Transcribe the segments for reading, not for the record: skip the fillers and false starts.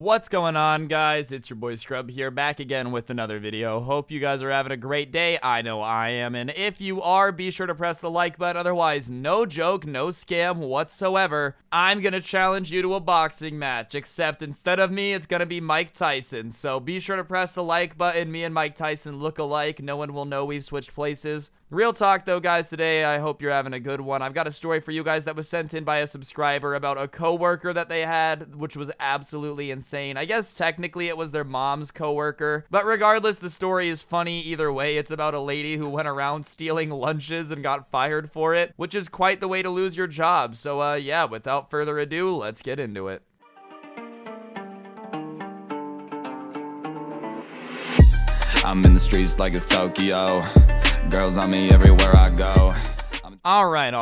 What's going on, guys? It's your boy Scrub here, back again with another video. Hope you guys are having a great day. I know I am, and if you are, be sure to press the like button. Otherwise, no joke, no scam whatsoever. I'm gonna challenge you to a boxing match, except instead of me, it's gonna be Mike Tyson. So be sure to press the like button. Me and Mike Tyson look alike. No one will know we've switched places. Real talk though, guys, today I hope you're having a good one. I've got a story for you guys that was sent in by a subscriber about a coworker that they had, which was absolutely insane. I guess technically it was their mom's coworker, but regardless, the story is funny either way. It's about a lady who went around stealing lunches and got fired for it, which is quite the way to lose your job. So yeah, without further ado, let's get into it. I'm in the streets like it's Tokyo. Girls on me everywhere I go. All right.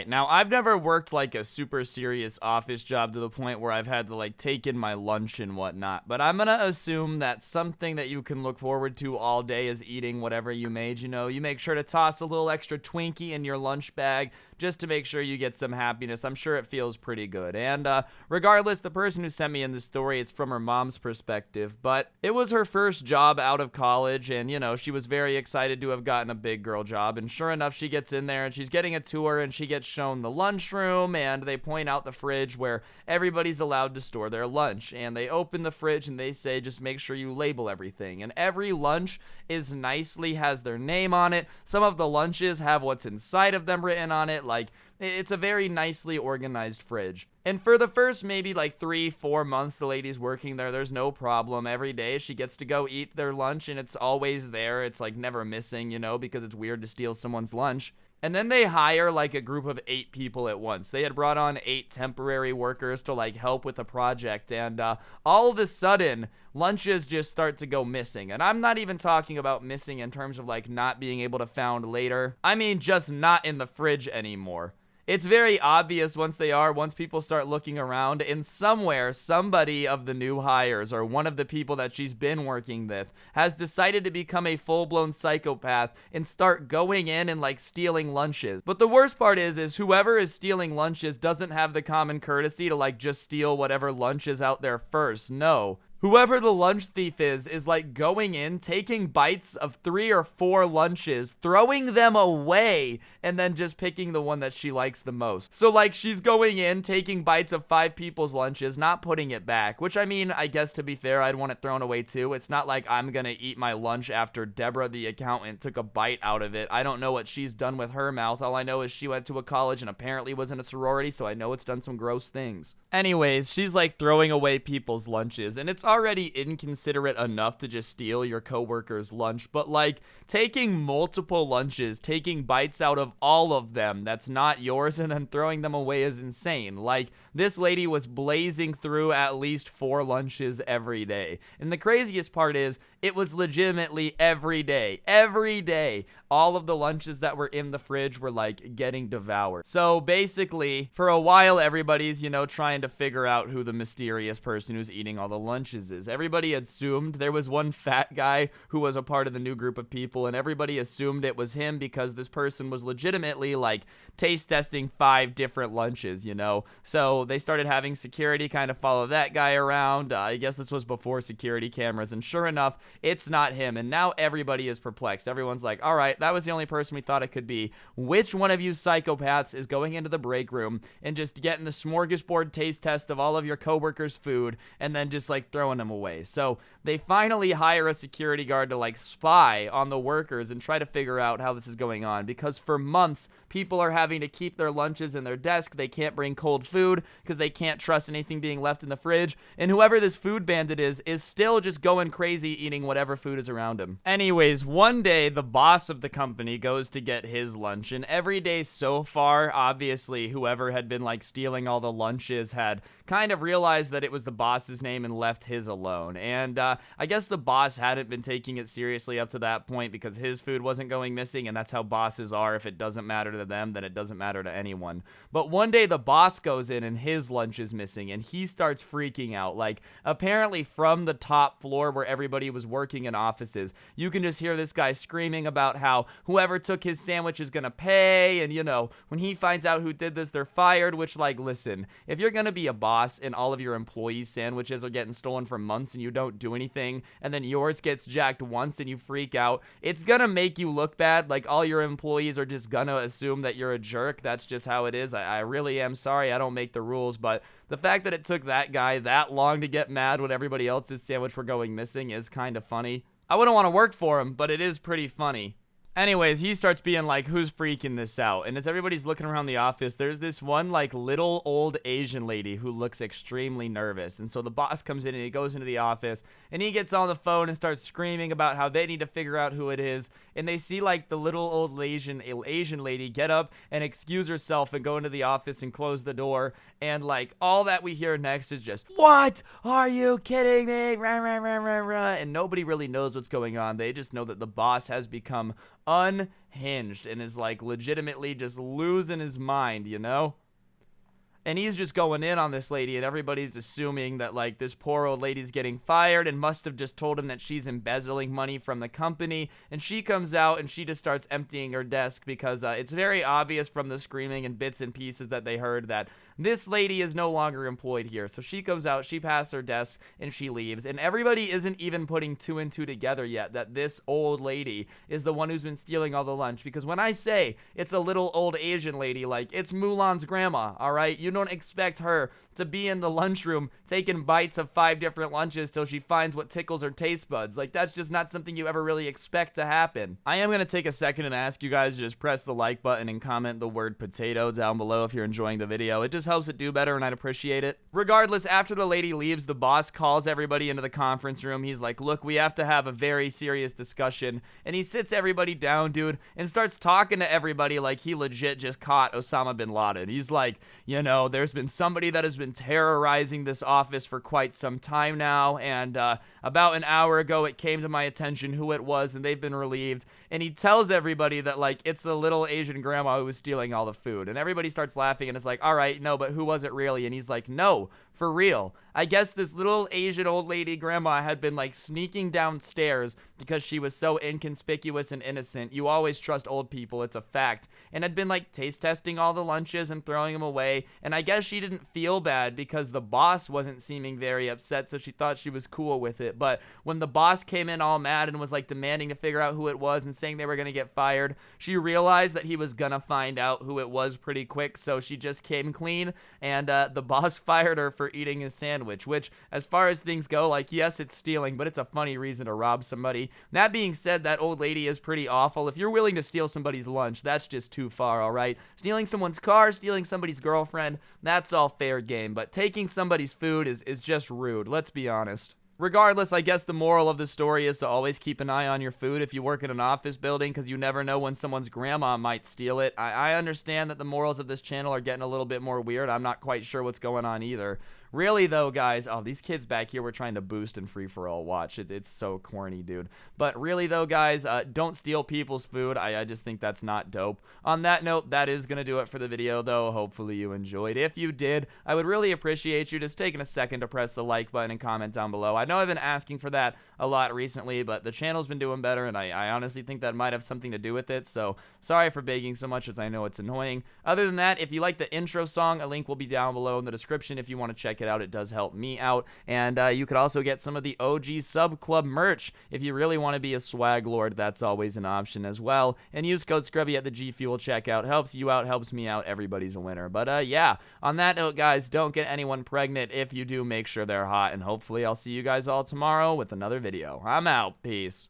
Now, I've never worked like a super serious office job to the point where I've had to like take in my lunch and whatnot, but I'm gonna assume that something that you can look forward to all day is eating whatever you made. You know, you make sure to toss a little extra Twinkie in your lunch bag just to make sure you get some happiness. I'm sure it feels pretty good. And regardless, the person who sent me in this story, it's from her mom's perspective, but it was her first job out of college, and you know, she was very excited to have gotten a big girl job, and sure enough, she gets in there and she's getting a tour, and she gets shown the lunchroom, and they point out the fridge where everybody's allowed to store their lunch, and they open the fridge and they say, just make sure you label everything, and every lunch is nicely has their name on it. Some of the lunches have what's inside of them written on it. Like, it's a very nicely organized fridge. And for the first maybe like 3-4 months the lady's working there, there's no problem. Every day she gets to go eat their lunch, and it's always there. It's like never missing, you know, because it's weird to steal someone's lunch. And then they hire like a group of 8 people at once. They had brought on 8 temporary workers to like help with the project, and all of a sudden lunches just start to go missing. And I'm not even talking about missing in terms of like not being able to found later. I mean just not in the fridge anymore. It's very obvious once people start looking around, and somewhere, somebody of the new hires or one of the people that she's been working with has decided to become a full-blown psychopath and start going in and like stealing lunches. But the worst part is whoever is stealing lunches doesn't have the common courtesy to like just steal whatever lunch is out there first. No. Whoever the lunch thief is like going in, taking bites of 3 or 4 lunches, throwing them away, and then just picking the one that she likes the most. So like she's going in, taking bites of 5 people's lunches, not putting it back, which I mean, I guess to be fair, I'd want it thrown away too. It's not like I'm gonna eat my lunch after Deborah the accountant took a bite out of it. I don't know what she's done with her mouth. All I know is she went to a college and apparently was in a sorority, so I know it's done some gross things. Anyways, she's like throwing away people's lunches, and it's already inconsiderate enough to just steal your coworker's lunch, but like taking multiple lunches, taking bites out of all of them that's not yours, and then throwing them away is insane. Like, this lady was blazing through at least 4 lunches every day. And the craziest part is, it was legitimately every day. Every day, all of the lunches that were in the fridge were like getting devoured. So basically, for a while, everybody's, you know, trying to figure out who the mysterious person who's eating all the lunches is. Everybody assumed there was one fat guy who was a part of the new group of people, and everybody assumed it was him because this person was legitimately like taste testing 5 different lunches, you know? So they started having security kind of follow that guy around. I guess this was before security cameras, and sure enough, it's not him. And now everybody is perplexed. Everyone's like, all right, that was the only person we thought it could be. Which one of you psychopaths is going into the break room and just getting the smorgasbord taste test of all of your coworkers' food and then just like throwing them away? So they finally hire a security guard to like spy on the workers and try to figure out how this is going on, because for months people are having to keep their lunches in their desk. They can't bring cold food because they can't trust anything being left in the fridge, and whoever this food bandit is still just going crazy eating whatever food is around him. Anyways, one day the boss of the company goes to get his lunch, and every day so far, obviously whoever had been like stealing all the lunches had kind of realized that it was the boss's name and left his is alone. And I guess the boss hadn't been taking it seriously up to that point because his food wasn't going missing, and that's how bosses are. If it doesn't matter to them, then it doesn't matter to anyone. But one day the boss goes in and his lunch is missing, and he starts freaking out. Like, apparently from the top floor where everybody was working in offices, you can just hear this guy screaming about how whoever took his sandwich is gonna pay, and you know, when he finds out who did this, they're fired. Which, like, listen, if you're gonna be a boss and all of your employees' sandwiches are getting stolen for months and you don't do anything, and then yours gets jacked once and you freak out, it's gonna make you look bad. Like, all your employees are just gonna assume that you're a jerk. That's just how it is. I really am sorry. I don't make the rules, but the fact that it took that guy that long to get mad when everybody else's sandwich were going missing is kind of funny. I wouldn't want to work for him, but it is pretty funny. Anyways, he starts being like, who's freaking this out? And as everybody's looking around the office, there's this one, like, little old Asian lady who looks extremely nervous. And so the boss comes in and he goes into the office and he gets on the phone and starts screaming about how they need to figure out who it is. And they see, like, the little old Asian lady get up and excuse herself and go into the office and close the door. And, like, all that we hear next is just, what? Are you kidding me? Rah, rah, rah, rah, rah. And nobody really knows what's going on. They just know that the boss has become unhinged and is, like, legitimately just losing his mind, you know? And he's just going in on this lady, and everybody's assuming that, like, this poor old lady's getting fired and must have just told him that she's embezzling money from the company. And she comes out and she just starts emptying her desk because it's very obvious from the screaming and bits and pieces that they heard that this lady is no longer employed here. So she comes out, she passes her desk, and she leaves. And everybody isn't even putting two and two together yet that this old lady is the one who's been stealing all the lunch. Because when I say it's a little old Asian lady, like, it's Mulan's grandma, all right? You don't expect her to be in the lunchroom taking bites of 5 different lunches till she finds what tickles her taste buds. Like, that's just not something you ever really expect to happen. I am going to take a second and ask you guys to just press the like button and comment the word potato down below if you're enjoying the video. It just helps it do better and I'd appreciate it. Regardless, after the lady leaves, the boss calls everybody into the conference room. He's like, look, we have to have a very serious discussion. And he sits everybody down, dude, and starts talking to everybody like he legit just caught Osama bin Laden. He's like, you know, there's been somebody that has been terrorizing this office for quite some time now, and about an hour ago it came to my attention who it was, and they've been relieved. And he tells everybody that, like, it's the little Asian grandma who was stealing all the food, and everybody starts laughing, and it's like, all right, no, but who was it really? And he's like, no, for real, I guess this little Asian old lady grandma had been, like, sneaking downstairs because she was so inconspicuous and innocent. You always trust old people, it's a fact. And had been, like, taste testing all the lunches and throwing them away. And I guess she didn't feel bad because the boss wasn't seeming very upset, so she thought she was cool with it. But when the boss came in all mad and was, like, demanding to figure out who it was and saying they were gonna get fired, she realized that he was gonna find out who it was pretty quick, so she just came clean, and the boss fired her for eating his sandwich, which, as far as things go, like, yes, it's stealing, but it's a funny reason to rob somebody. That being said, that old lady is pretty awful. If you're willing to steal somebody's lunch, that's just too far, all right? Stealing someone's car, stealing somebody's girlfriend, that's all fair game, but taking somebody's food is just rude, let's be honest. Regardless, I guess the moral of the story is to always keep an eye on your food if you work in an office building, because you never know when someone's grandma might steal it. I understand that the morals of this channel are getting a little bit more weird. I'm not quite sure what's going on either. Really, though, guys, oh, these kids back here were trying to boost in free-for-all. Watch, it's so corny, dude. But really, though, guys, don't steal people's food. I just think that's not dope. On that note, that is going to do it for the video, though. Hopefully you enjoyed. If you did, I would really appreciate you just taking a second to press the like button and comment down below. I know I've been asking for that a lot recently, but the channel's been doing better, and I honestly think that might have something to do with it, so sorry for begging so much, as I know it's annoying. Other than that, if you like the intro song, a link will be down below in the description if you want to check it out. It does help me out, and you could also get some of the OG Sub Club merch if you really want to be a swag lord. That's always an option as well, and use code Scrubby at the G Fuel checkout. Helps you out, helps me out, everybody's a winner. But yeah, on that note, guys, don't get anyone pregnant. If you do, make sure they're hot, and hopefully I'll see you guys all tomorrow with another video. I'm out. Peace.